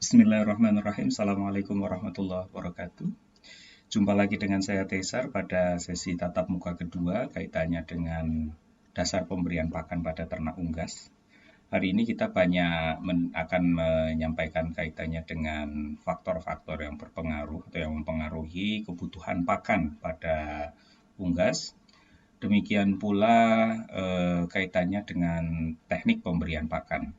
Bismillahirrahmanirrahim. Assalamualaikum warahmatullahi wabarakatuh. Jumpa lagi dengan saya Tesar pada sesi tatap muka kedua kaitannya dengan dasar pemberian pakan pada ternak unggas. Hari ini kita akan menyampaikan kaitannya dengan faktor-faktor yang berpengaruh atau yang mempengaruhi kebutuhan pakan pada unggas. Demikian pula kaitannya dengan teknik pemberian pakan.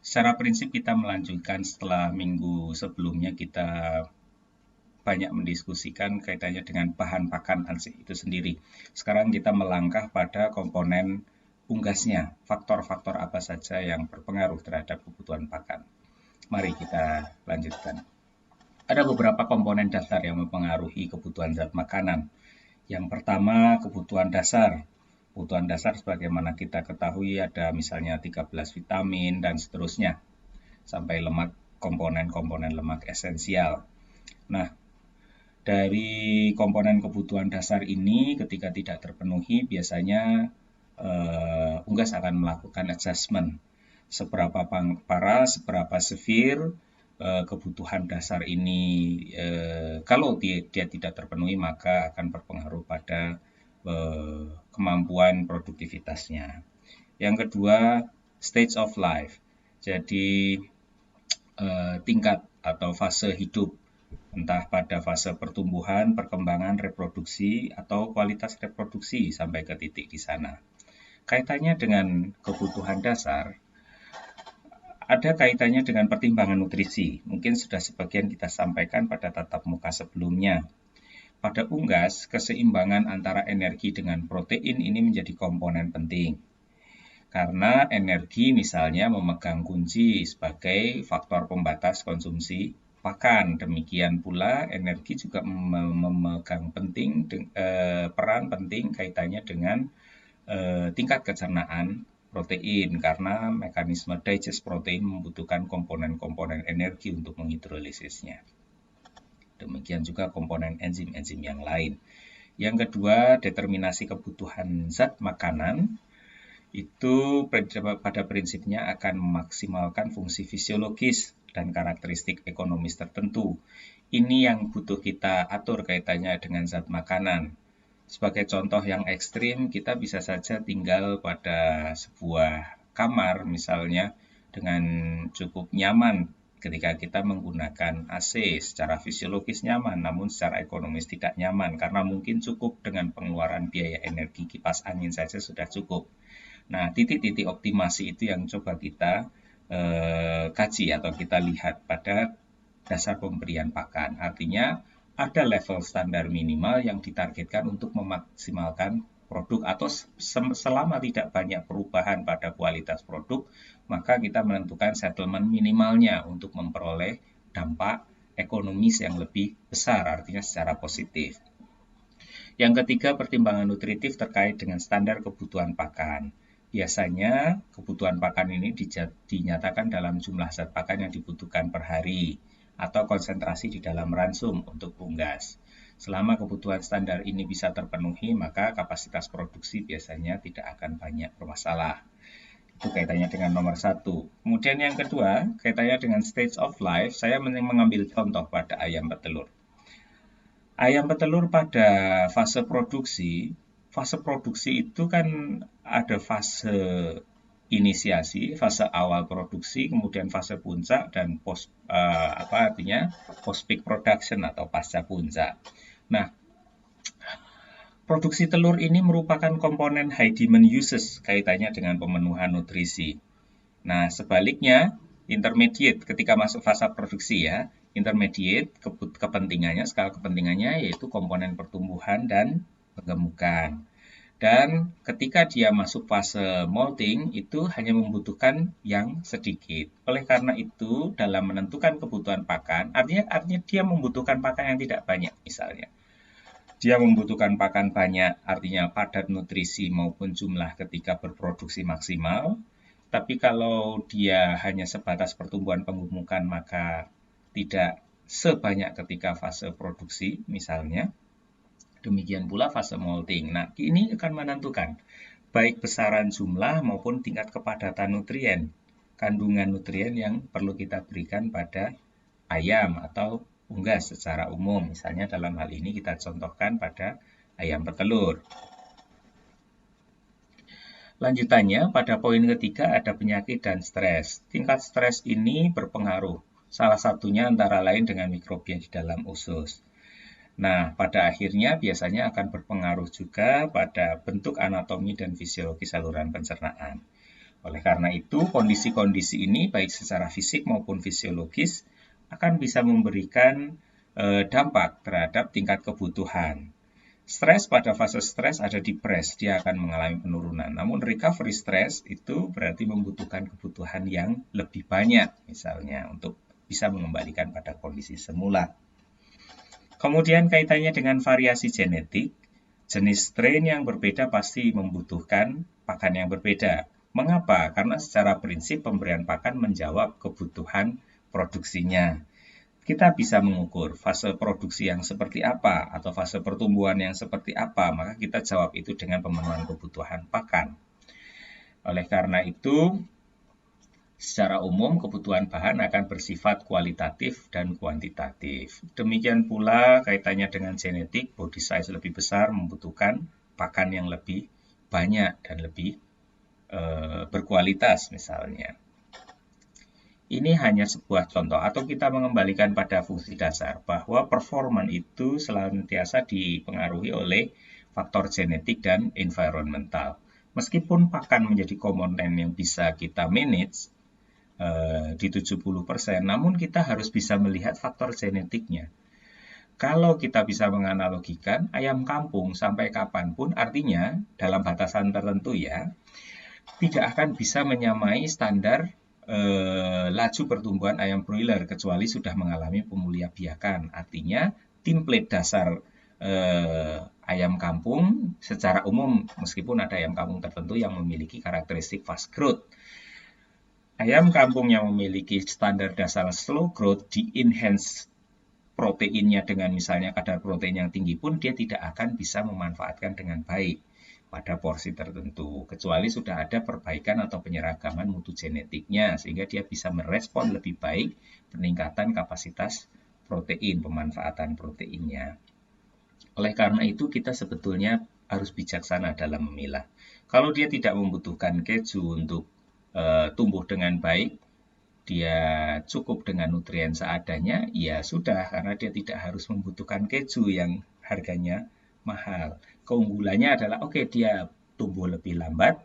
Secara prinsip kita melanjutkan setelah minggu sebelumnya kita banyak mendiskusikan kaitannya dengan bahan pakan itu sendiri. Sekarang kita melangkah pada komponen unggasnya, faktor-faktor apa saja yang berpengaruh terhadap kebutuhan pakan. Mari kita lanjutkan. Ada beberapa komponen dasar yang mempengaruhi kebutuhan zat makanan. Yang pertama, kebutuhan dasar. Kebutuhan dasar sebagaimana kita ketahui ada misalnya 13 vitamin dan seterusnya, sampai lemak, komponen-komponen lemak esensial. Nah, dari komponen kebutuhan dasar ini ketika tidak terpenuhi biasanya unggas akan melakukan adjustment. Seberapa parah, seberapa severe kebutuhan dasar ini, kalau dia tidak terpenuhi maka akan berpengaruh pada kemampuan produktivitasnya. Yang kedua, stage of life. Jadi tingkat atau fase hidup, entah pada fase pertumbuhan, perkembangan, reproduksi, atau kualitas reproduksi sampai ke titik di sana. Kaitannya dengan kebutuhan dasar, ada kaitannya dengan pertimbangan nutrisi. Mungkin sudah sebagian kita sampaikan pada tatap muka sebelumnya. Pada unggas, keseimbangan antara energi dengan protein ini menjadi komponen penting. Karena energi misalnya memegang kunci sebagai faktor pembatas konsumsi pakan. Demikian pula energi juga memegang peran penting kaitannya dengan tingkat kecernaan protein. Karena mekanisme digest protein membutuhkan komponen-komponen energi untuk menghidrolisisnya. Demikian juga komponen enzim-enzim yang lain. Yang kedua, determinasi kebutuhan zat makanan itu pada prinsipnya akan memaksimalkan fungsi fisiologis dan karakteristik ekonomis tertentu. Ini yang butuh kita atur kaitannya dengan zat makanan. Sebagai contoh yang ekstrim, kita bisa saja tinggal pada sebuah kamar misalnya dengan cukup nyaman ketika kita menggunakan AC. Secara fisiologis nyaman, namun secara ekonomis tidak nyaman karena mungkin cukup dengan pengeluaran biaya energi kipas angin saja sudah cukup. Nah, titik-titik optimasi itu yang coba kita kaji atau kita lihat pada dasar pemberian pakan. Artinya ada level standar minimal yang ditargetkan untuk memaksimalkan produk atau selama tidak banyak perubahan pada kualitas produk, maka kita menentukan settlement minimalnya untuk memperoleh dampak ekonomis yang lebih besar, artinya secara positif. Yang ketiga, pertimbangan nutritif terkait dengan standar kebutuhan pakan. Biasanya kebutuhan pakan ini dinyatakan dalam jumlah zat pakan yang dibutuhkan per hari atau konsentrasi di dalam ransum untuk unggas. Selama kebutuhan standar ini bisa terpenuhi, maka kapasitas produksi biasanya tidak akan banyak bermasalah. Itu kaitannya dengan nomor 1. Kemudian yang kedua, kaitannya dengan stage of life, saya mengambil contoh pada ayam petelur. Ayam petelur pada fase produksi itu kan ada fase inisiasi, fase awal produksi, kemudian fase puncak dan post peak production atau pasca puncak. Nah, produksi telur ini merupakan komponen high demand uses kaitannya dengan pemenuhan nutrisi. Nah, sebaliknya intermediate ketika masuk fase produksi ya, intermediate skala kepentingannya yaitu komponen pertumbuhan dan penggemukan. Dan ketika dia masuk fase molting itu hanya membutuhkan yang sedikit. Oleh karena itu dalam menentukan kebutuhan pakan, artinya dia membutuhkan pakan yang tidak banyak misalnya. Dia membutuhkan pakan banyak, artinya padat nutrisi maupun jumlah ketika berproduksi maksimal. Tapi kalau dia hanya sebatas pertumbuhan penggemukan maka tidak sebanyak ketika fase produksi misalnya. Demikian pula fase molting. Nah, ini akan menentukan baik besaran jumlah maupun tingkat kepadatan nutrien kandungan nutrien yang perlu kita berikan pada ayam atau unggas secara umum. Misalnya dalam hal ini kita contohkan pada ayam petelur. Lanjutannya, pada poin ketiga ada penyakit dan stres. Tingkat stres ini berpengaruh, salah satunya antara lain dengan mikrobia di dalam usus. Nah, pada akhirnya biasanya akan berpengaruh juga pada bentuk anatomi dan fisiologi saluran pencernaan. Oleh karena itu, kondisi-kondisi ini baik secara fisik maupun fisiologis akan bisa memberikan dampak terhadap tingkat kebutuhan. Stres pada fase stres ada di PRES, dia akan mengalami penurunan. Namun recovery stress itu berarti membutuhkan kebutuhan yang lebih banyak, misalnya untuk bisa mengembalikan pada kondisi semula. Kemudian kaitannya dengan variasi genetik, jenis strain yang berbeda pasti membutuhkan pakan yang berbeda. Mengapa? Karena secara prinsip pemberian pakan menjawab kebutuhan produksinya. Kita bisa mengukur fase produksi yang seperti apa atau fase pertumbuhan yang seperti apa, maka kita jawab itu dengan pemenuhan kebutuhan pakan. Oleh karena itu, secara umum kebutuhan bahan akan bersifat kualitatif dan kuantitatif. Demikian pula kaitannya dengan genetik, body size lebih besar membutuhkan pakan yang lebih banyak dan lebih berkualitas misalnya. Ini hanya sebuah contoh, atau kita mengembalikan pada fungsi dasar, bahwa performan itu senantiasa dipengaruhi oleh faktor genetik dan environmental. Meskipun pakan menjadi komponen yang bisa kita manage di 70%, namun kita harus bisa melihat faktor genetiknya. Kalau kita bisa menganalogikan, ayam kampung sampai kapanpun, artinya dalam batasan tertentu ya, tidak akan bisa menyamai standar laju pertumbuhan ayam broiler kecuali sudah mengalami pemuliabiakan. Artinya template dasar ayam kampung secara umum, meskipun ada ayam kampung tertentu yang memiliki karakteristik fast growth. Ayam kampung yang memiliki standar dasar slow growth di-enhance proteinnya dengan misalnya kadar protein yang tinggi pun dia tidak akan bisa memanfaatkan dengan baik pada porsi tertentu, kecuali sudah ada perbaikan atau penyeragaman mutu genetiknya, sehingga dia bisa merespon lebih baik peningkatan kapasitas protein, pemanfaatan proteinnya. Oleh karena itu, kita sebetulnya harus bijaksana dalam memilah. Kalau dia tidak membutuhkan keju untuk tumbuh dengan baik, dia cukup dengan nutrien seadanya, ya sudah, karena dia tidak harus membutuhkan keju yang harganya mahal. Keunggulannya adalah dia tumbuh lebih lambat,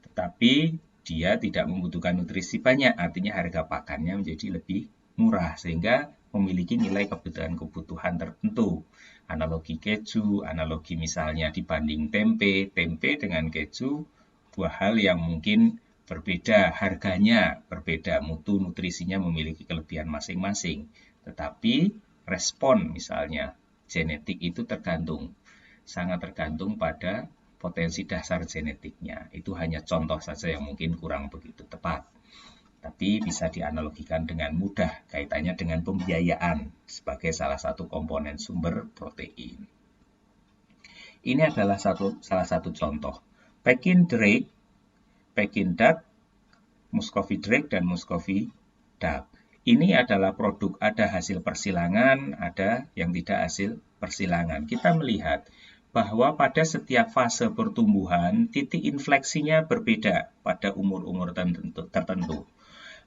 tetapi dia tidak membutuhkan nutrisi banyak, artinya harga pakannya menjadi lebih murah, sehingga memiliki nilai kebutuhan tertentu. Analogi keju, analogi misalnya dibanding tempe dengan keju, dua hal yang mungkin berbeda, harganya berbeda, mutu nutrisinya memiliki kelebihan masing-masing. Tetapi respon misalnya genetik itu sangat tergantung pada potensi dasar genetiknya. Itu hanya contoh saja yang mungkin kurang begitu tepat. Tapi bisa dianalogikan dengan mudah kaitannya dengan pembiayaan sebagai salah satu komponen sumber protein. Ini adalah salah satu contoh. Pekin Drake, Pekin Duck, Muscovy Drake, dan Muscovy Duck. Ini adalah produk, ada hasil persilangan, ada yang tidak hasil persilangan. Kita melihat bahwa pada setiap fase pertumbuhan, titik infleksinya berbeda pada umur-umur tertentu.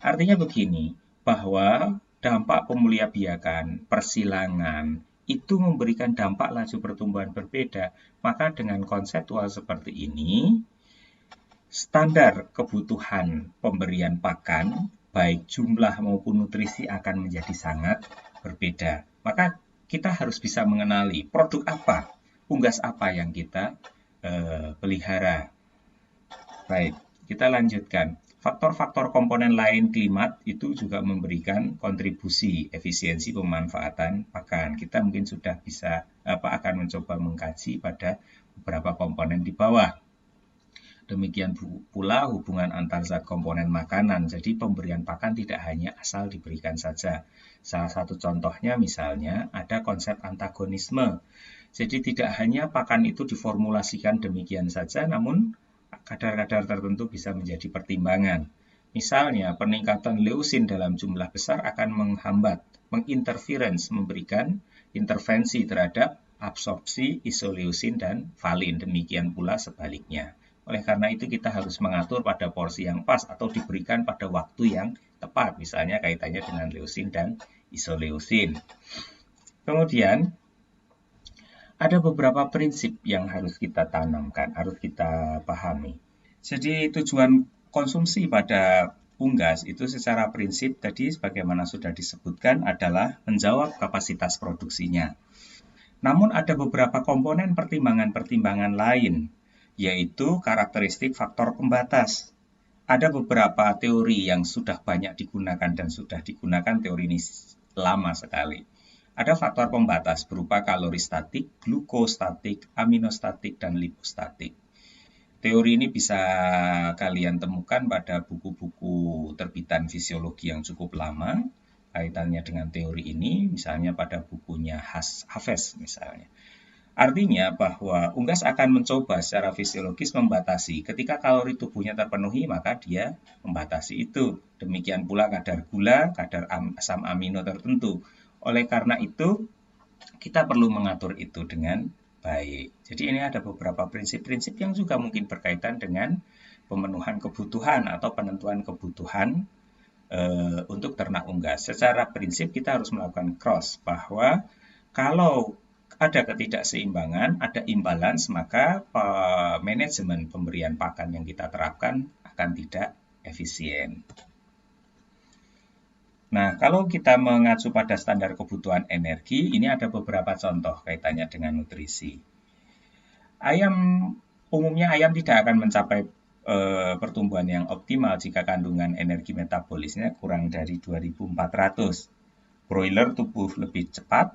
Artinya begini, bahwa dampak pemuliabiakan, persilangan, itu memberikan dampak laju pertumbuhan berbeda. Maka dengan konseptual seperti ini, standar kebutuhan pemberian pakan, baik jumlah maupun nutrisi akan menjadi sangat berbeda. Maka kita harus bisa mengenali produk apa, unggas apa yang kita pelihara. Baik, kita lanjutkan. Faktor-faktor komponen lain klimat itu juga memberikan kontribusi efisiensi pemanfaatan pakan. Kita mungkin sudah bisa akan mencoba mengkaji pada beberapa komponen di bawah. Demikian pula hubungan antar zat komponen makanan. Jadi pemberian pakan tidak hanya asal diberikan saja. Salah satu contohnya misalnya ada konsep antagonisme. Jadi tidak hanya pakan itu diformulasikan demikian saja, namun kadar-kadar tertentu bisa menjadi pertimbangan. Misalnya, peningkatan leusin dalam jumlah besar akan menghambat, menginterference, memberikan intervensi terhadap absorpsi isoleusin dan valin. Demikian pula sebaliknya. Oleh karena itu kita harus mengatur pada porsi yang pas atau diberikan pada waktu yang tepat, misalnya kaitannya dengan leusin dan isoleusin. Kemudian, ada beberapa prinsip yang harus kita tanamkan, harus kita pahami. Jadi tujuan konsumsi pada unggas itu secara prinsip tadi sebagaimana sudah disebutkan adalah menjawab kapasitas produksinya. Namun ada beberapa komponen pertimbangan-pertimbangan lain, yaitu karakteristik faktor pembatas. Ada beberapa teori yang sudah banyak digunakan dan sudah digunakan, teori ini lama sekali. Ada faktor pembatas berupa kaloristatik, glukostatik, aminostatik, dan lipostatik. Teori ini bisa kalian temukan pada buku-buku terbitan fisiologi yang cukup lama, kaitannya dengan teori ini, misalnya pada bukunya Haves misalnya. Artinya bahwa unggas akan mencoba secara fisiologis membatasi. Ketika kalori tubuhnya terpenuhi, maka dia membatasi itu. Demikian pula kadar gula, kadar asam amino tertentu. Oleh karena itu, kita perlu mengatur itu dengan baik. Jadi ini ada beberapa prinsip-prinsip yang juga mungkin berkaitan dengan pemenuhan kebutuhan atau penentuan kebutuhan untuk ternak unggas. Secara prinsip kita harus melakukan cross, bahwa kalau ada ketidakseimbangan, ada imbalance, maka manajemen pemberian pakan yang kita terapkan akan tidak efisien. Nah, kalau kita mengacu pada standar kebutuhan energi, ini ada beberapa contoh kaitannya dengan nutrisi. Umumnya ayam tidak akan mencapai pertumbuhan yang optimal jika kandungan energi metabolisnya kurang dari 2400. Broiler tumbuh lebih cepat,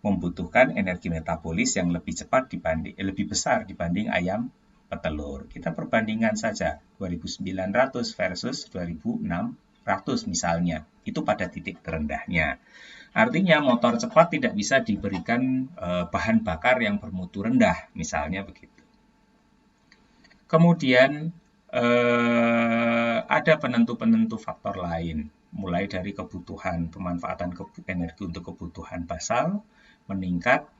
membutuhkan energi metabolis yang lebih besar dibanding ayam petelur. Kita perbandingan saja 2900 versus 2600 misalnya. Itu pada titik terendahnya. Artinya motor cepat tidak bisa diberikan bahan bakar yang bermutu rendah, misalnya begitu. Kemudian ada penentu-penentu faktor lain, mulai dari kebutuhan pemanfaatan energi untuk kebutuhan basal meningkat.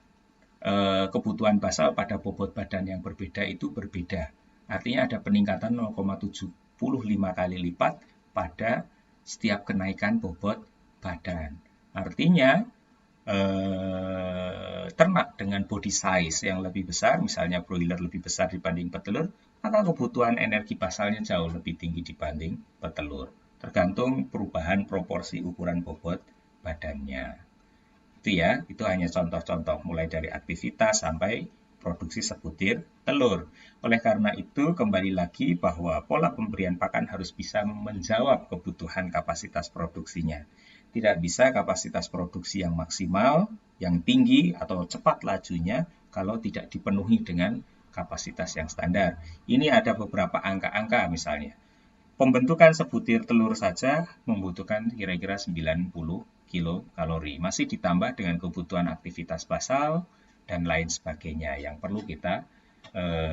Kebutuhan basal pada bobot badan yang berbeda itu berbeda. Artinya ada peningkatan 0,75 kali lipat pada setiap kenaikan bobot badan. Artinya ternak dengan body size yang lebih besar, misalnya broiler lebih besar dibanding petelur, maka kebutuhan energi basalnya jauh lebih tinggi dibanding petelur. Tergantung perubahan proporsi ukuran bobot badannya. Itu hanya contoh-contoh mulai dari aktivitas sampai produksi sebutir telur. Oleh karena itu, kembali lagi bahwa pola pemberian pakan harus bisa menjawab kebutuhan kapasitas produksinya. Tidak bisa kapasitas produksi yang maksimal, yang tinggi atau cepat lajunya kalau tidak dipenuhi dengan kapasitas yang standar. Ini ada beberapa angka-angka misalnya. Pembentukan sebutir telur saja membutuhkan kira-kira 90 kilokalori. Masih ditambah dengan kebutuhan aktivitas basal dan lain sebagainya yang perlu kita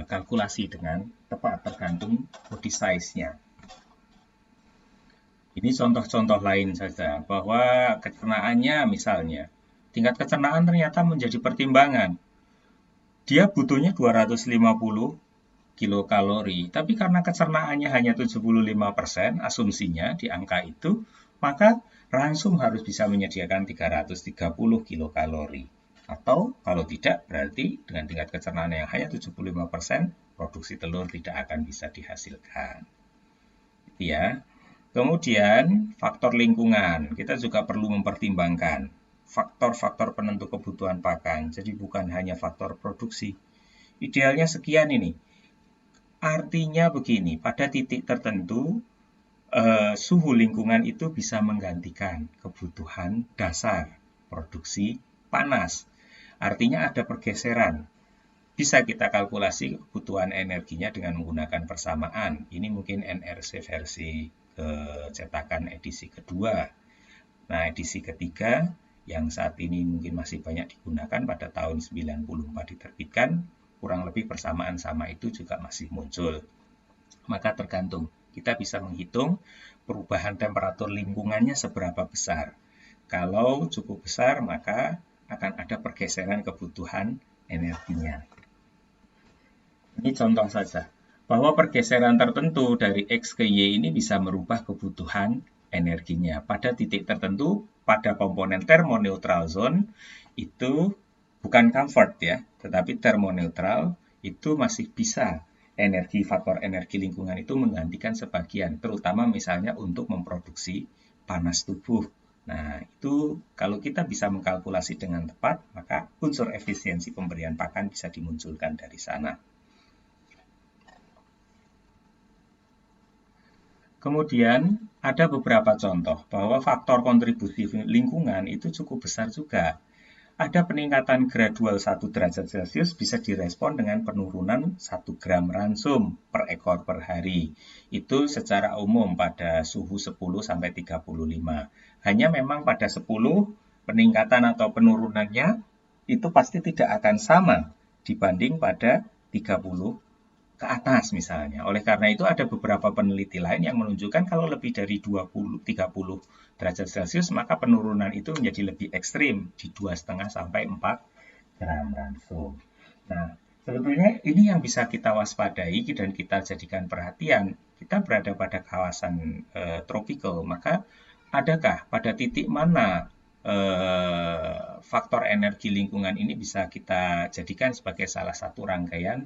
kalkulasi dengan tepat tergantung body size-nya. Ini contoh-contoh lain saja, bahwa kecernaannya misalnya, tingkat kecernaan ternyata menjadi pertimbangan. Dia butuhnya 250 kilokalori, tapi karena kecernaannya hanya 75%, asumsinya di angka itu, maka ransum harus bisa menyediakan 330 kilokalori. Atau kalau tidak, berarti dengan tingkat kecernaan yang hanya 75%, produksi telur tidak akan bisa dihasilkan. Ya. Kemudian, faktor lingkungan. Kita juga perlu mempertimbangkan faktor-faktor penentu kebutuhan pakan. Jadi bukan hanya faktor produksi. Idealnya sekian ini. Artinya begini, pada titik tertentu, suhu lingkungan itu bisa menggantikan kebutuhan dasar produksi panas. Artinya ada pergeseran. Bisa kita kalkulasi kebutuhan energinya dengan menggunakan persamaan. Ini mungkin NRC versi cetakan edisi kedua. Nah, edisi ketiga yang saat ini mungkin masih banyak digunakan pada tahun 94 diterbitkan, kurang lebih persamaan sama itu juga masih muncul. Maka tergantung Kita bisa menghitung perubahan temperatur lingkungannya seberapa besar. Kalau cukup besar, maka akan ada pergeseran kebutuhan energinya. Ini contoh saja, bahwa pergeseran tertentu dari X ke Y ini bisa merubah kebutuhan energinya. Pada titik tertentu, pada komponen thermoneutral zone, itu bukan comfort ya, tetapi thermoneutral itu masih bisa faktor energi lingkungan itu menggantikan sebagian, terutama misalnya untuk memproduksi panas tubuh. Nah, itu kalau kita bisa mengkalkulasi dengan tepat, maka unsur efisiensi pemberian pakan bisa dimunculkan dari sana. Kemudian ada beberapa contoh bahwa faktor kontribusi lingkungan itu cukup besar juga. Ada peningkatan gradual 1 derajat Celcius bisa direspon dengan penurunan 1 gram ransum per ekor per hari. Itu secara umum pada suhu 10-35. Hanya memang pada 10 peningkatan atau penurunannya itu pasti tidak akan sama dibanding pada 30 ke atas misalnya. Oleh karena itu ada beberapa peneliti lain yang menunjukkan kalau lebih dari 20-30 derajat Celcius maka penurunan itu menjadi lebih ekstrim di 2,5 sampai 4 gram ransum. Nah, sebetulnya ini yang bisa kita waspadai dan kita jadikan perhatian. Kita berada pada kawasan tropical, maka adakah pada titik mana faktor energi lingkungan ini bisa kita jadikan sebagai salah satu rangkaian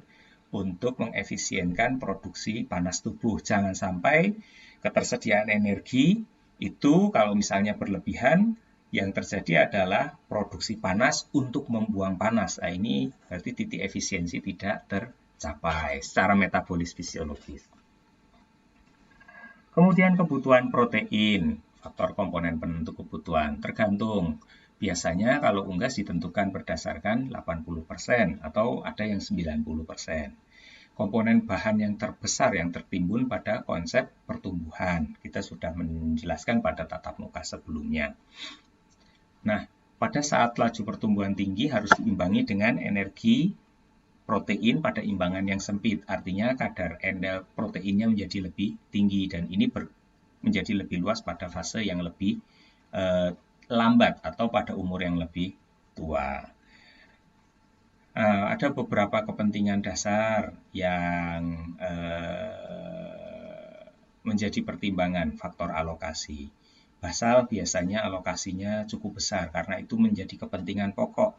untuk mengefisienkan produksi panas tubuh. Jangan sampai ketersediaan energi itu kalau misalnya berlebihan, yang terjadi adalah produksi panas untuk membuang panas. Nah, ini berarti titik efisiensi tidak tercapai secara metabolis fisiologis. Kemudian kebutuhan protein, faktor komponen penentu kebutuhan, tergantung. Biasanya kalau unggas ditentukan berdasarkan 80% atau ada yang 90%. Komponen bahan yang terbesar yang tertimbun pada konsep pertumbuhan. Kita sudah menjelaskan pada tatap muka sebelumnya. Nah, pada saat laju pertumbuhan tinggi harus diimbangi dengan energi protein pada imbangan yang sempit. Artinya kadar proteinnya menjadi lebih tinggi dan ini menjadi lebih luas pada fase yang lebih lambat atau pada umur yang lebih tua. Ada beberapa kepentingan dasar yang menjadi pertimbangan faktor alokasi. Basal biasanya alokasinya cukup besar karena itu menjadi kepentingan pokok,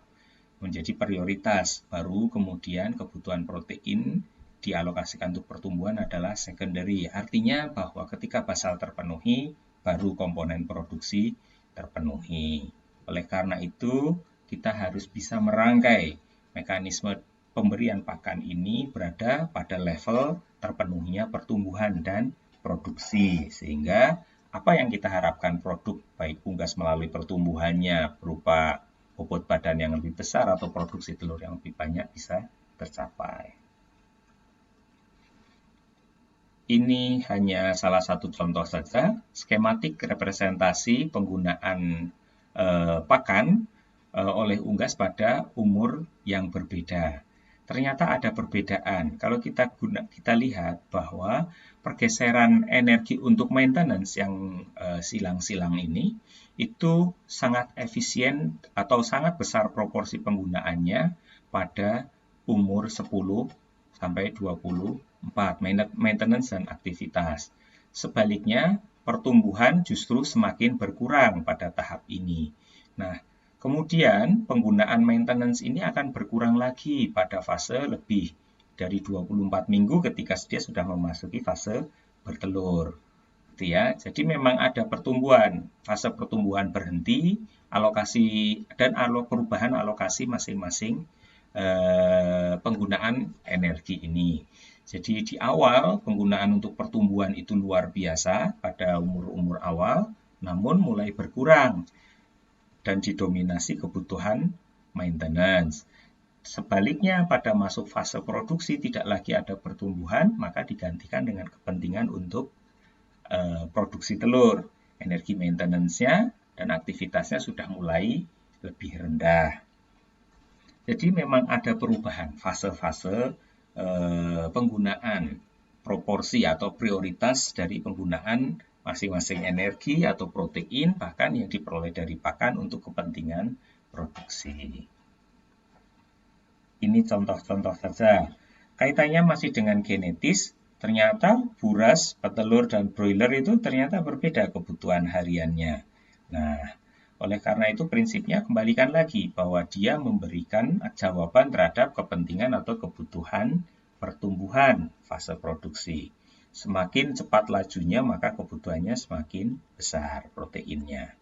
menjadi prioritas. Baru kemudian kebutuhan protein dialokasikan untuk pertumbuhan adalah secondary. Artinya bahwa ketika basal terpenuhi, baru komponen produksi terpenuhi. Oleh karena itu, kita harus bisa merangkai mekanisme pemberian pakan ini berada pada level terpenuhinya pertumbuhan dan produksi. Sehingga apa yang kita harapkan produk baik unggas melalui pertumbuhannya berupa bobot badan yang lebih besar atau produksi telur yang lebih banyak bisa tercapai. Ini hanya salah satu contoh saja, skematik representasi penggunaan pakan oleh unggas pada umur yang berbeda. Ternyata ada perbedaan. Kalau kita lihat bahwa pergeseran energi untuk maintenance yang silang-silang ini itu sangat efisien atau sangat besar proporsi penggunaannya pada umur 10 sampai 24 maintenance dan aktivitas. Sebaliknya, pertumbuhan justru semakin berkurang pada tahap ini. Nah, kemudian penggunaan maintenance ini akan berkurang lagi pada fase lebih dari 24 minggu ketika dia sudah memasuki fase bertelur. Ya, jadi memang ada pertumbuhan, fase pertumbuhan berhenti, alokasi dan perubahan alokasi masing-masing penggunaan energi ini. Jadi di awal penggunaan untuk pertumbuhan itu luar biasa pada umur-umur awal, namun mulai berkurang dan didominasi kebutuhan maintenance. Sebaliknya pada masuk fase produksi tidak lagi ada pertumbuhan, maka digantikan dengan kepentingan untuk produksi telur. Energi maintenance-nya dan aktivitasnya sudah mulai lebih rendah. Jadi memang ada perubahan fase-fase penggunaan proporsi atau prioritas dari penggunaan masing-masing energi atau protein bahkan yang diperoleh dari pakan untuk kepentingan produksi. Ini contoh-contoh saja. Kaitannya masih dengan genetis, ternyata buras, petelur, dan broiler itu ternyata berbeda kebutuhan hariannya. Nah, oleh karena itu prinsipnya kembalikan lagi bahwa dia memberikan jawaban terhadap kepentingan atau kebutuhan pertumbuhan fase produksi. Semakin cepat lajunya maka kebutuhannya semakin besar proteinnya.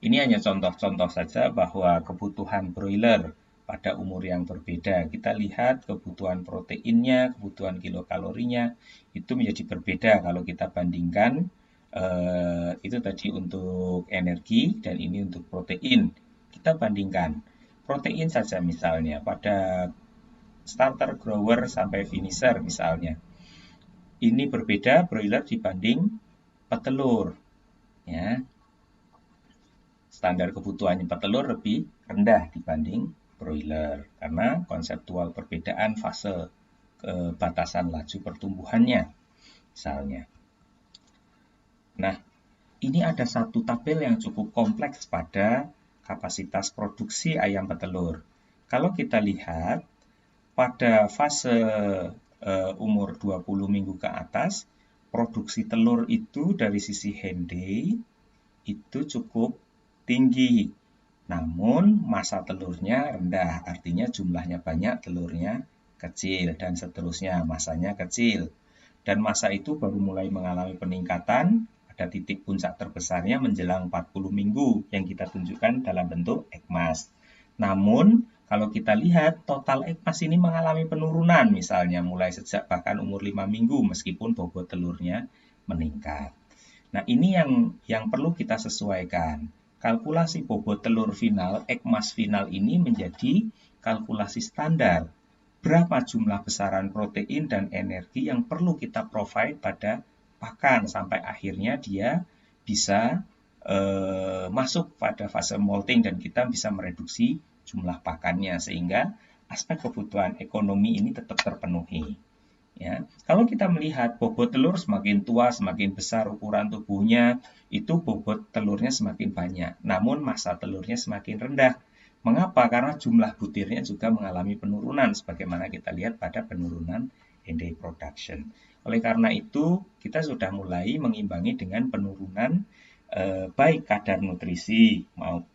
Ini hanya contoh-contoh saja bahwa kebutuhan broiler pada umur yang berbeda. Kita lihat kebutuhan proteinnya, kebutuhan kilokalorinya itu menjadi berbeda kalau kita bandingkan itu tadi untuk energi dan ini untuk protein. Kita bandingkan protein saja misalnya pada starter, grower, sampai finisher misalnya. Ini berbeda broiler dibanding petelur. Ya. Standar kebutuhan petelur lebih rendah dibanding broiler karena konseptual perbedaan fase batasan laju pertumbuhannya misalnya. Nah, ini ada satu tabel yang cukup kompleks pada kapasitas produksi ayam petelur. Kalau kita lihat pada fase umur 20 minggu ke atas, produksi telur itu dari sisi hen day itu cukup tinggi. Namun masa telurnya rendah, artinya jumlahnya banyak, telurnya kecil, dan seterusnya masanya kecil. Dan masa itu baru mulai mengalami peningkatan, pada titik puncak terbesarnya menjelang 40 minggu yang kita tunjukkan dalam bentuk ekmas. Namun kalau kita lihat total ekmas ini mengalami penurunan misalnya mulai sejak bahkan umur 5 minggu meskipun bobot telurnya meningkat. Nah ini yang perlu kita sesuaikan. Kalkulasi bobot telur final, ekmas final ini menjadi kalkulasi standar. Berapa jumlah besaran protein dan energi yang perlu kita provide pada pakan sampai akhirnya dia bisa masuk pada fase molting dan kita bisa mereduksi jumlah pakannya sehingga aspek kebutuhan ekonomi ini tetap terpenuhi. Ya, kalau kita melihat bobot telur semakin tua, semakin besar ukuran tubuhnya, itu bobot telurnya semakin banyak. Namun masa telurnya semakin rendah. Mengapa? Karena jumlah butirnya juga mengalami penurunan, sebagaimana kita lihat pada penurunan hen day production. Oleh karena itu, kita sudah mulai mengimbangi dengan penurunan baik kadar nutrisi,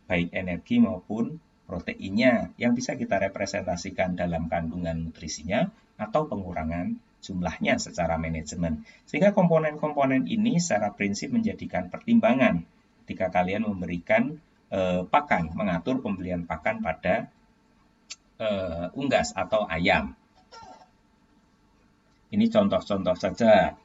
baik energi maupun proteinnya, yang bisa kita representasikan dalam kandungan nutrisinya atau pengurangan jumlahnya secara manajemen. Sehingga komponen-komponen ini secara prinsip menjadikan pertimbangan ketika kalian memberikan pakan, mengatur pembelian pakan pada unggas atau ayam. Ini contoh-contoh saja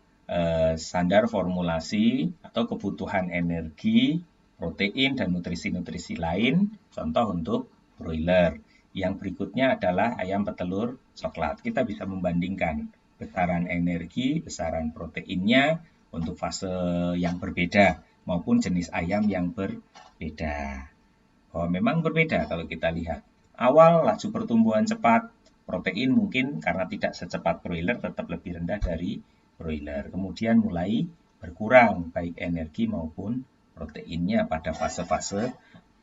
standar formulasi atau kebutuhan energi, protein, dan nutrisi-nutrisi lain, contoh untuk broiler. Yang berikutnya adalah ayam petelur coklat. Kita bisa membandingkan besaran energi, besaran proteinnya untuk fase yang berbeda maupun jenis ayam yang berbeda. Oh, memang berbeda kalau kita lihat. Awal laju pertumbuhan cepat, protein mungkin karena tidak secepat broiler tetap lebih rendah dari broiler. Kemudian mulai berkurang baik energi maupun proteinnya pada fase-fase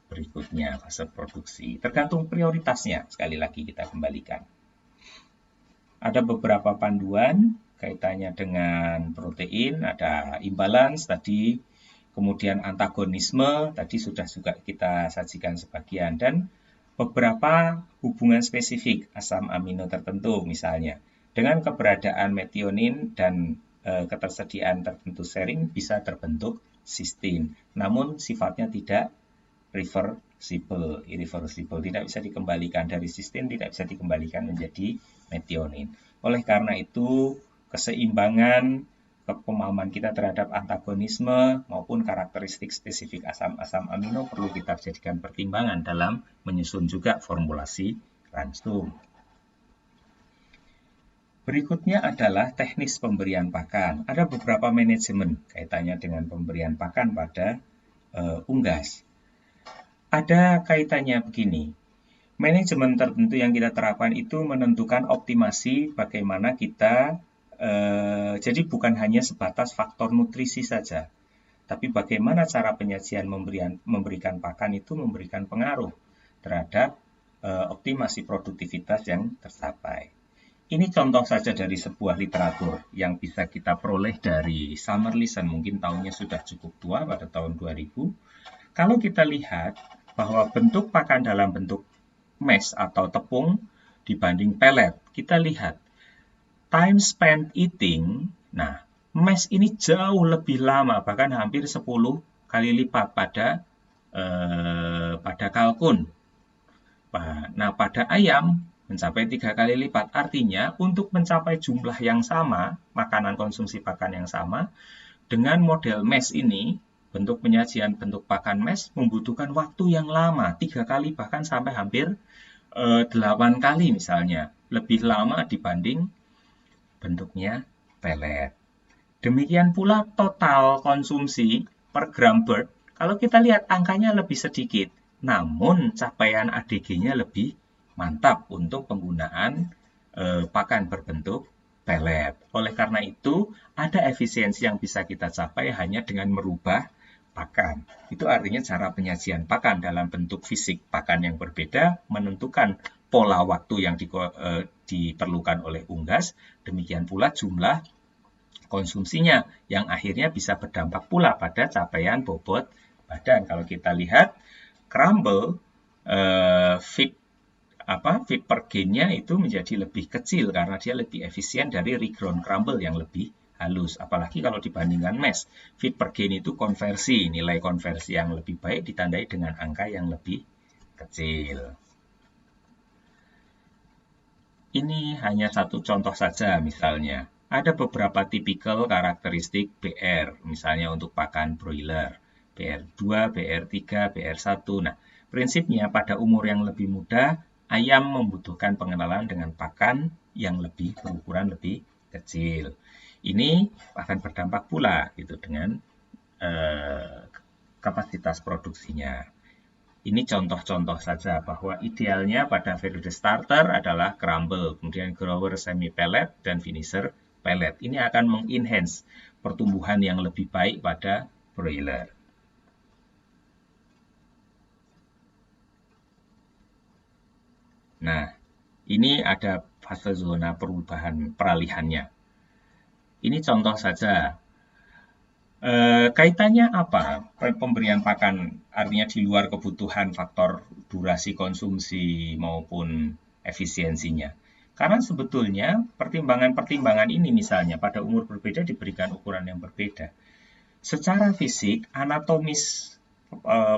berikutnya, fase produksi. Tergantung prioritasnya, sekali lagi kita kembalikan. Ada beberapa panduan kaitannya dengan protein, ada imbalance tadi, kemudian antagonisme, tadi sudah juga kita sajikan sebagian, dan beberapa hubungan spesifik asam amino tertentu misalnya. Dengan keberadaan metionin dan ketersediaan tertentu serine bisa terbentuk cysteine, namun sifatnya tidak irreversible, tidak bisa dikembalikan dari cysteine, tidak bisa dikembalikan menjadi metionin. Oleh karena itu, keseimbangan pemahaman kita terhadap antagonisme maupun karakteristik spesifik asam-asam amino perlu kita jadikan pertimbangan dalam menyusun juga formulasi ransum. Berikutnya adalah teknis pemberian pakan. Ada beberapa manajemen kaitannya dengan pemberian pakan pada unggas. Ada kaitannya begini, manajemen tertentu yang kita terapkan itu menentukan optimasi bagaimana kita Jadi bukan hanya sebatas faktor nutrisi saja, tapi bagaimana cara penyajian memberikan pakan itu memberikan pengaruh terhadap optimasi produktivitas yang tercapai. Ini contoh saja dari sebuah literatur yang bisa kita peroleh dari Summerlison, mungkin tahunnya sudah cukup tua pada tahun 2000. Kalau kita lihat bahwa bentuk pakan dalam bentuk mash atau tepung dibanding pellet, kita lihat time spent eating, nah mash ini jauh lebih lama, bahkan hampir 10 kali lipat pada kalkun. Nah, pada ayam mencapai 3 kali lipat. Artinya, untuk mencapai jumlah yang sama, makanan konsumsi pakan yang sama, dengan model mash ini, bentuk penyajian bentuk pakan mash membutuhkan waktu yang lama, 3 kali bahkan sampai hampir 8 kali misalnya. Lebih lama dibanding bentuknya pellet. Demikian pula total konsumsi per gram bird, kalau kita lihat angkanya lebih sedikit, namun capaian ADG-nya lebih mantap untuk penggunaan pakan berbentuk pellet. Oleh karena itu, ada efisiensi yang bisa kita capai hanya dengan merubah pakan. Itu artinya cara penyajian pakan dalam bentuk fisik pakan yang berbeda menentukan pola waktu yang diperlukan oleh unggas, demikian pula jumlah konsumsinya yang akhirnya bisa berdampak pula pada capaian bobot badan. Kalau kita lihat crumble feed per gain-nya itu menjadi lebih kecil karena dia lebih efisien dari reground crumble yang lebih halus. Apalagi kalau dibandingkan mash, feed per gain itu konversi, nilai konversi yang lebih baik ditandai dengan angka yang lebih kecil. Ini hanya satu contoh saja misalnya. Ada beberapa tipikal karakteristik BR, misalnya untuk pakan broiler. BR2, BR3, BR1. Nah, prinsipnya pada umur yang lebih muda, ayam membutuhkan pengenalan dengan pakan yang berukuran lebih kecil. Ini akan berdampak pula gitu dengan kapasitas produksinya. Ini contoh-contoh saja bahwa idealnya pada periode starter adalah crumble, kemudian grower semi pellet, dan finisher pellet. Ini akan mengenhance pertumbuhan yang lebih baik pada broiler. Nah, ini ada fase zona perubahan peralihannya. Ini contoh saja. Kaitannya apa? Pemberian pakan artinya di luar kebutuhan faktor durasi konsumsi maupun efisiensinya. Karena sebetulnya pertimbangan-pertimbangan ini misalnya pada umur berbeda diberikan ukuran yang berbeda. Secara fisik, anatomis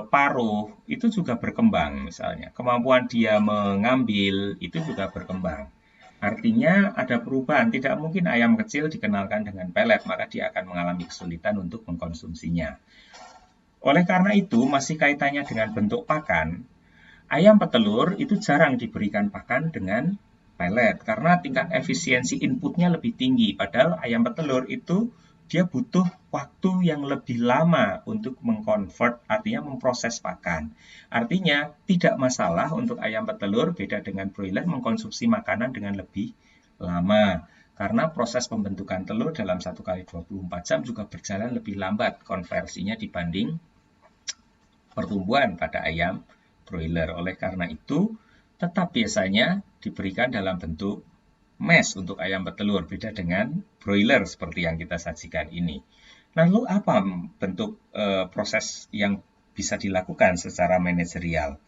paruh itu juga berkembang misalnya. Kemampuan dia mengambil itu juga berkembang. Artinya ada perubahan, tidak mungkin ayam kecil dikenalkan dengan pellet, maka dia akan mengalami kesulitan untuk mengkonsumsinya. Oleh karena itu, masih kaitannya dengan bentuk pakan, ayam petelur itu jarang diberikan pakan dengan pellet, karena tingkat efisiensi inputnya lebih tinggi, padahal ayam petelur itu dia butuh waktu yang lebih lama untuk mengkonvert, artinya memproses pakan. Artinya tidak masalah untuk ayam petelur, beda dengan broiler, mengkonsumsi makanan dengan lebih lama. Karena proses pembentukan telur dalam 1 kali 24 jam juga berjalan lebih lambat konversinya dibanding pertumbuhan pada ayam broiler. Oleh karena itu, tetap biasanya diberikan dalam bentuk mash untuk ayam petelur, beda dengan broiler seperti yang kita sajikan ini. Lalu apa bentuk proses yang bisa dilakukan secara manajerial?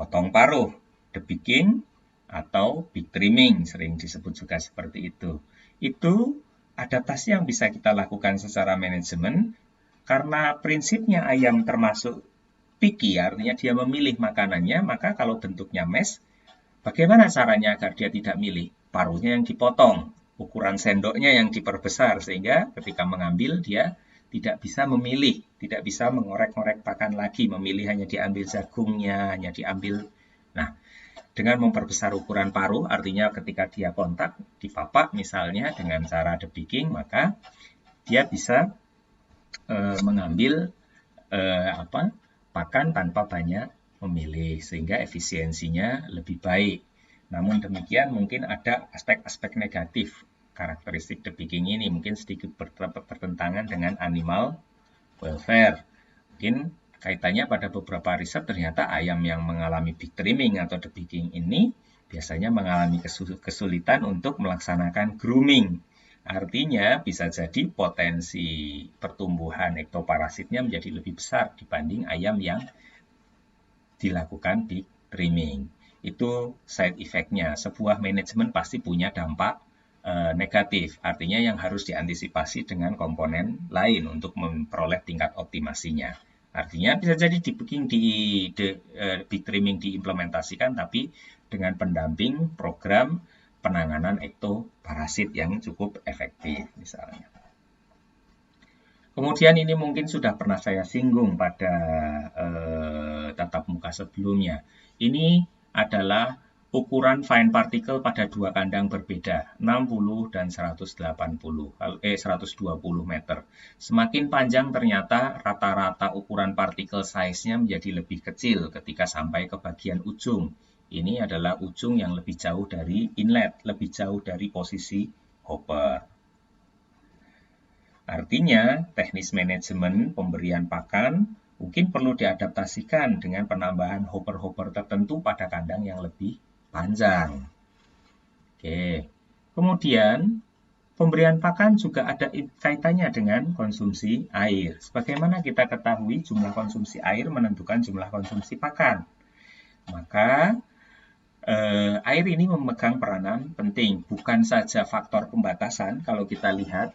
Potong paruh, debagging, atau pig trimming, sering disebut juga seperti itu. Itu adaptasi yang bisa kita lakukan secara manajemen, karena prinsipnya ayam termasuk picky, artinya dia memilih makanannya, maka kalau bentuknya mash, bagaimana caranya agar dia tidak milih? Paruhnya yang dipotong, ukuran sendoknya yang diperbesar, sehingga ketika mengambil dia tidak bisa memilih, tidak bisa mengorek-ngorek pakan lagi, memilih hanya diambil jagungnya, hanya diambil. Nah, dengan memperbesar ukuran paruh, artinya ketika dia kontak, dipapak misalnya dengan cara debagging, maka dia bisa mengambil pakan tanpa banyak memilih, sehingga efisiensinya lebih baik. Namun demikian mungkin ada aspek-aspek negatif karakteristik debagging ini mungkin sedikit bertentangan dengan animal welfare. Mungkin kaitannya pada beberapa riset ternyata ayam yang mengalami big trimming atau debagging ini biasanya mengalami kesulitan untuk melaksanakan grooming. Artinya bisa jadi potensi pertumbuhan ektoparasitnya menjadi lebih besar dibanding ayam yang dilakukan big trimming. Itu side effect-nya. Sebuah manajemen pasti punya dampak negatif. Artinya yang harus diantisipasi dengan komponen lain untuk memperoleh tingkat optimasinya. Artinya bisa jadi big trimming diimplementasikan tapi dengan pendamping program penanganan ektoparasit yang cukup efektif misalnya. Kemudian ini mungkin sudah pernah saya singgung pada tatap muka sebelumnya. Ini adalah ukuran fine particle pada dua kandang berbeda, 60 dan 120 meter. Semakin panjang ternyata rata-rata ukuran particle size-nya menjadi lebih kecil ketika sampai ke bagian ujung. Ini adalah ujung yang lebih jauh dari inlet, lebih jauh dari posisi hopper. Artinya, teknis manajemen pemberian pakan mungkin perlu diadaptasikan dengan penambahan hopper-hopper tertentu pada kandang yang lebih panjang. Oke. Kemudian, pemberian pakan juga ada kaitannya dengan konsumsi air. Sebagaimana kita ketahui, jumlah konsumsi air menentukan jumlah konsumsi pakan. Maka, air ini memegang peranan penting, bukan saja faktor pembatasan. Kalau kita lihat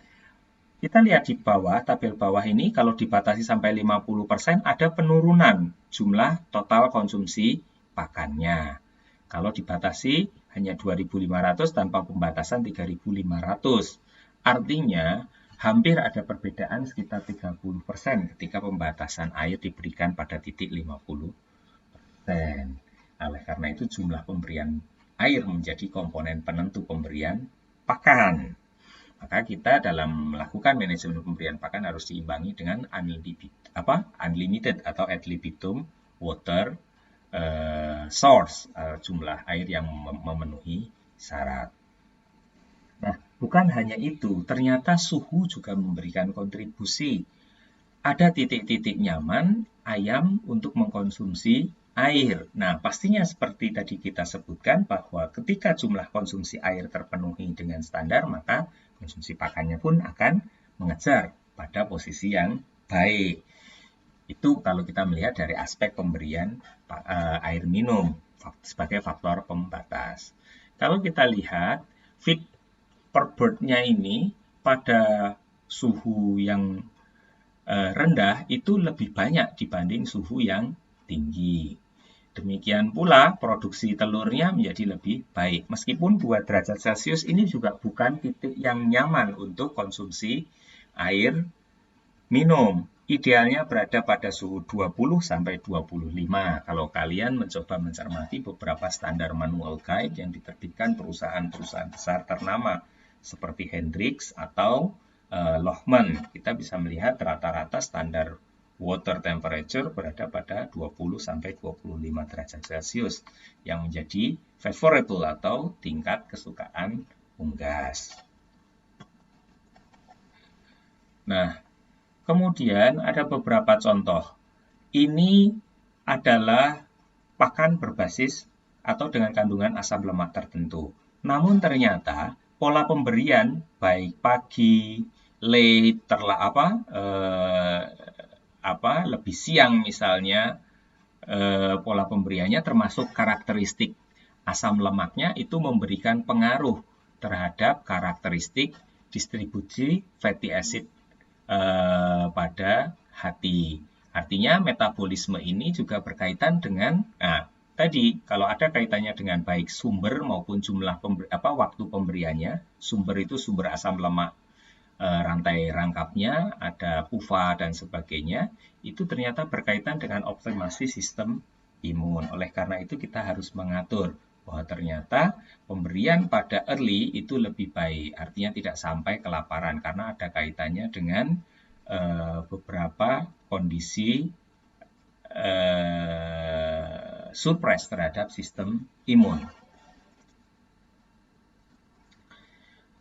di bawah, tabel bawah ini, kalau dibatasi sampai 50%, ada penurunan jumlah total konsumsi pakannya. Kalau dibatasi hanya 2.500 tanpa pembatasan 3.500. Artinya, hampir ada perbedaan sekitar 30% ketika pembatasan air diberikan pada titik 50%. Oleh karena itu, jumlah pemberian air menjadi komponen penentu pemberian pakan. Maka kita dalam melakukan manajemen pemberian pakan harus diimbangi dengan unlimited atau ad libitum water source, jumlah air yang memenuhi syarat. Nah, bukan hanya itu, ternyata suhu juga memberikan kontribusi. Ada titik-titik nyaman ayam untuk mengkonsumsi air. Nah, pastinya seperti tadi kita sebutkan bahwa ketika jumlah konsumsi air terpenuhi dengan standar, maka konsumsi pakannya pun akan mengejar pada posisi yang baik. Itu kalau kita melihat dari aspek pemberian air minum sebagai faktor pembatas. Kalau kita lihat feed per bird-nya ini pada suhu yang rendah itu lebih banyak dibanding suhu yang tinggi. Demikian pula produksi telurnya menjadi lebih baik. Meskipun 2 derajat Celcius ini juga bukan titik yang nyaman untuk konsumsi air minum. Idealnya berada pada suhu 20-25. Kalau kalian mencoba mencermati beberapa standar manual guide yang diterbitkan perusahaan-perusahaan besar ternama seperti Hendrix atau Lohmann, kita bisa melihat rata-rata standar water temperature berada pada 20-25 derajat Celcius yang menjadi favorable atau tingkat kesukaan unggas. Nah, kemudian ada beberapa contoh. Ini adalah pakan berbasis atau dengan kandungan asam lemak tertentu. Namun ternyata pola pemberian baik pagi, late, lebih siang misalnya, pola pemberiannya termasuk karakteristik asam lemaknya itu memberikan pengaruh terhadap karakteristik distribusi fatty acid pada hati. Artinya metabolisme ini juga berkaitan dengan tadi kalau ada kaitannya dengan baik sumber maupun jumlah waktu pemberiannya. Sumber itu sumber asam lemak, rantai rangkapnya, ada PUVA dan sebagainya, itu ternyata berkaitan dengan optimasi sistem imun. Oleh karena itu kita harus mengatur bahwa ternyata pemberian pada early itu lebih baik, artinya tidak sampai kelaparan karena ada kaitannya dengan beberapa kondisi suppress terhadap sistem imun.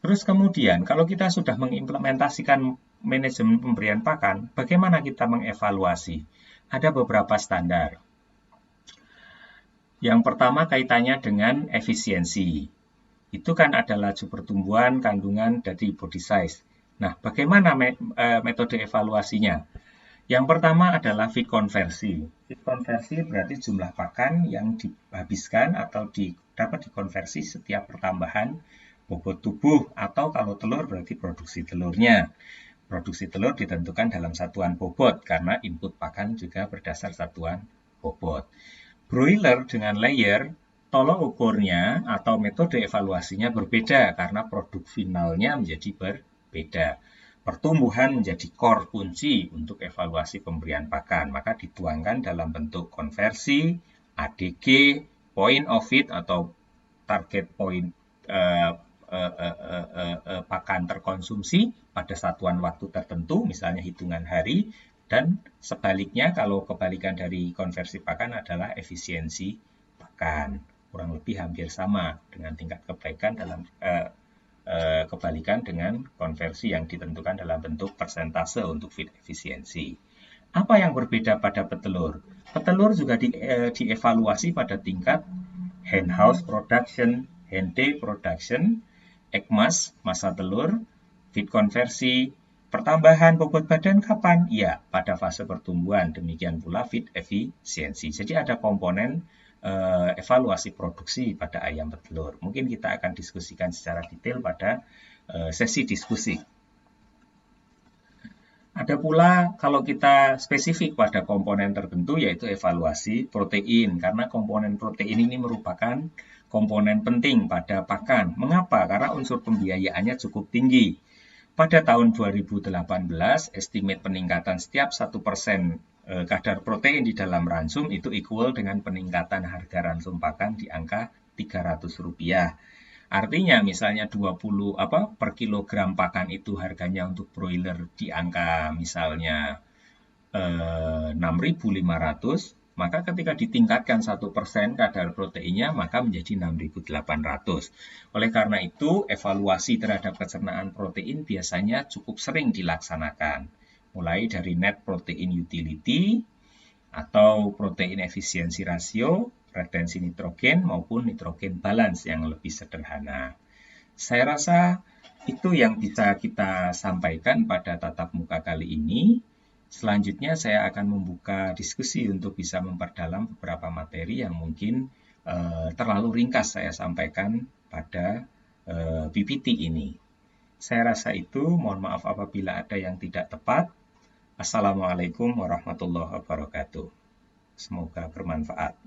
Terus kemudian, kalau kita sudah mengimplementasikan manajemen pemberian pakan, bagaimana kita mengevaluasi? Ada beberapa standar. Yang pertama kaitannya dengan efisiensi. Itu kan ada laju pertumbuhan, kandungan dari body size. Nah, bagaimana metode evaluasinya? Yang pertama adalah feed konversi. Feed konversi berarti jumlah pakan yang dihabiskan atau dapat dikonversi setiap pertambahan bobot tubuh, atau kalau telur berarti produksi telurnya. Produksi telur ditentukan dalam satuan bobot karena input pakan juga berdasar satuan bobot. Broiler dengan layer, tolok ukurnya atau metode evaluasinya berbeda karena produk finalnya menjadi berbeda. Pertumbuhan menjadi core kunci untuk evaluasi pemberian pakan, maka dituangkan dalam bentuk konversi, ADG, point of feed atau target point pakan terkonsumsi pada satuan waktu tertentu, misalnya hitungan hari, dan sebaliknya kalau kebalikan dari konversi pakan adalah efisiensi pakan. Kurang lebih hampir sama dengan tingkat kebaikan dalam kebalikan dengan konversi yang ditentukan dalam bentuk persentase untuk feed efisiensi. Apa yang berbeda pada petelur? Petelur juga dievaluasi pada tingkat hen house production, hen day production, egg mass, massa telur, feed konversi, pertambahan bobot badan kapan? Ya, pada fase pertumbuhan. Demikian pula feed efisiensi. Jadi ada komponen evaluasi produksi pada ayam petelur. Mungkin kita akan diskusikan secara detail pada sesi diskusi. Ada pula kalau kita spesifik pada komponen tertentu yaitu evaluasi protein, karena komponen protein ini merupakan komponen penting pada pakan. Mengapa? Karena unsur pembiayaannya cukup tinggi. Pada tahun 2018, estimate peningkatan setiap 1% kadar protein di dalam ransum itu equal dengan peningkatan harga ransum pakan di angka Rp300. Artinya misalnya 20 per kilogram pakan itu harganya untuk broiler di angka misalnya 6.500, maka ketika ditingkatkan 1% kadar proteinnya maka menjadi 6.800. Oleh karena itu, evaluasi terhadap pencernaan protein biasanya cukup sering dilaksanakan. Mulai dari net protein utility atau protein efisiensi rasio, retensi nitrogen maupun nitrogen balance yang lebih sederhana. Saya rasa itu yang bisa kita sampaikan pada tatap muka kali ini. Selanjutnya saya akan membuka diskusi untuk bisa memperdalam beberapa materi yang mungkin terlalu ringkas saya sampaikan pada PPT ini. Saya rasa itu, mohon maaf apabila ada yang tidak tepat. Assalamualaikum warahmatullahi wabarakatuh. Semoga bermanfaat.